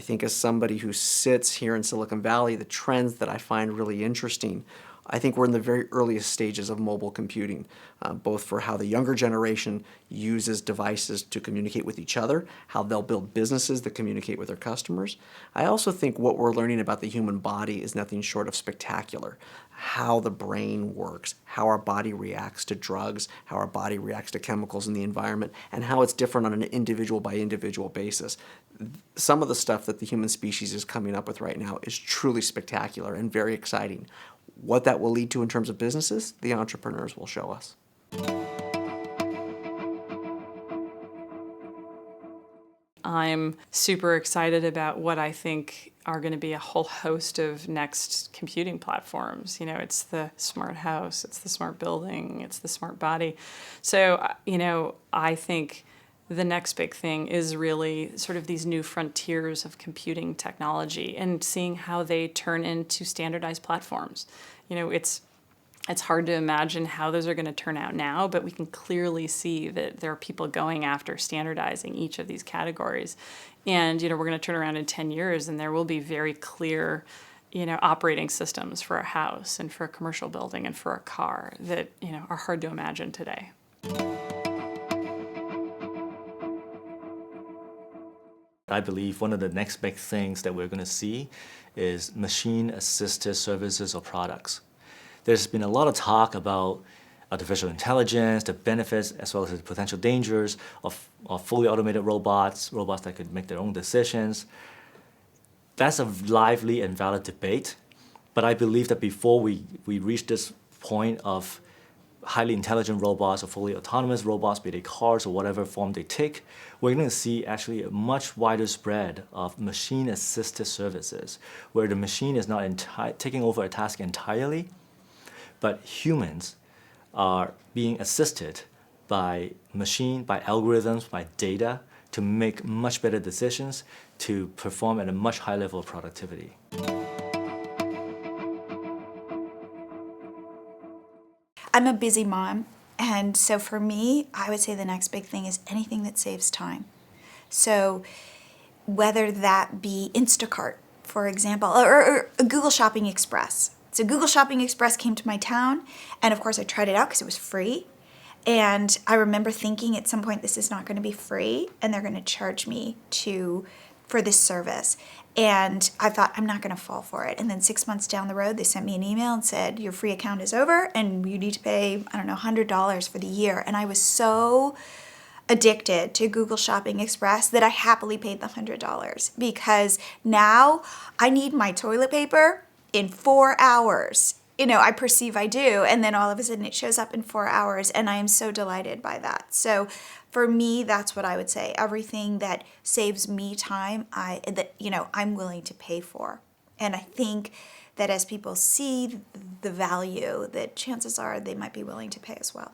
think as somebody who sits here in Silicon Valley, the trends that I find really interesting, I think we're in the very earliest stages of mobile computing, both for how the younger generation uses devices to communicate with each other, how they'll build businesses that communicate with their customers. I also think what we're learning about the human body is nothing short of spectacular. How the brain works, how our body reacts to drugs, how our body reacts to chemicals in the environment, and how it's different on an individual by individual basis. Some of the stuff that the human species is coming up with right now is truly spectacular and very exciting. What that will lead to in terms of businesses, the entrepreneurs will show us. I'm super excited about what I think are going to be a whole host of next computing platforms. It's the smart house, it's the smart building, it's the smart body. So, I think the next big thing is really sort of these new frontiers of computing technology and seeing how they turn into standardized platforms. It's hard to imagine how those are going to turn out now, but we can clearly see that there are people going after standardizing each of these categories. And, we're going to turn around in 10 years and there will be very clear, operating systems for a house and for a commercial building and for a car that, are hard to imagine today. I believe one of the next big things that we're going to see is machine-assisted services or products. There's been a lot of talk about artificial intelligence, the benefits as well as the potential dangers of fully automated robots that could make their own decisions. That's a lively and valid debate, but I believe that before we reach this point of highly intelligent robots or fully autonomous robots, be they cars or whatever form they take, we're going to see actually a much wider spread of machine-assisted services, where the machine is not taking over a task entirely, but humans are being assisted by machine, by algorithms, by data to make much better decisions, to perform at a much higher level of productivity. I'm a busy mom, and so for me, I would say the next big thing is anything that saves time. So whether that be Instacart, for example, or Google Shopping Express. So Google Shopping Express came to my town, and of course I tried it out because it was free. And I remember thinking at some point, this is not going to be free, and they're going to charge me for this service. And I thought, I'm not going to fall for it. And then 6 months down the road, they sent me an email and said, your free account is over and you need to pay, $100 for the year. And I was so addicted to Google Shopping Express that I happily paid the $100 because now I need my toilet paper in 4 hours. I perceive I do, and then all of a sudden it shows up in 4 hours, and I am so delighted by that. So for me, that's what I would say. Everything that saves me time, I'm willing to pay for. And I think that as people see the value, that chances are they might be willing to pay as well.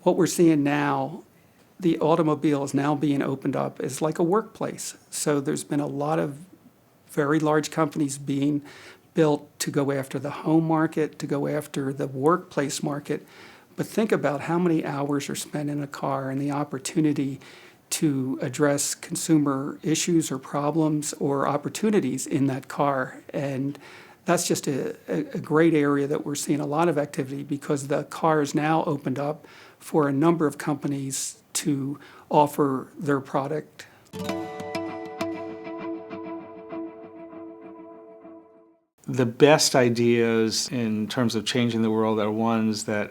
What we're seeing now, the automobile is now being opened up as like a workplace. So there's been a lot of very large companies being built to go after the home market, to go after the workplace market. But think about how many hours are spent in a car and the opportunity to address consumer issues or problems or opportunities in that car. And that's just a great area that we're seeing a lot of activity because the car is now opened up for a number of companies to offer their product. The best ideas in terms of changing the world are ones that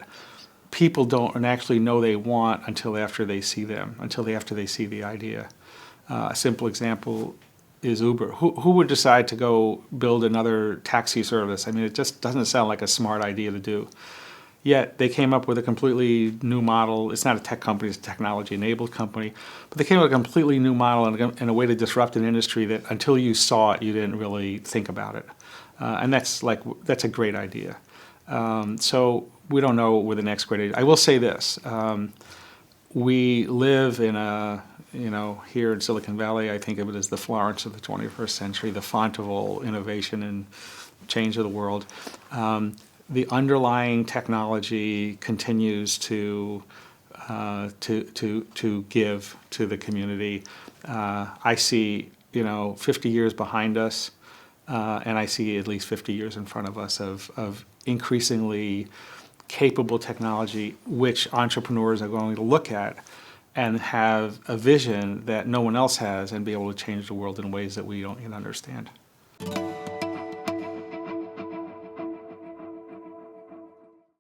people don't actually know they want until after they see them, after they see the idea. A simple example is Uber. Who would decide to go build another taxi service? I mean, it just doesn't sound like a smart idea to do. Yet they came up with a completely new model. It's not a tech company, it's a technology-enabled company. But they came up with a completely new model and a way to disrupt an industry that until you saw it, you didn't really think about it. And that's a great idea. So we don't know where the next great idea. I will say this. We live in here in Silicon Valley, I think of it as the Florence of the 21st century, the font of all innovation and change of the world. The underlying technology continues to to give to the community. I see 50 years behind us, and I see at least 50 years in front of us of increasingly capable technology, which entrepreneurs are going to look at and have a vision that no one else has and be able to change the world in ways that we don't yet understand.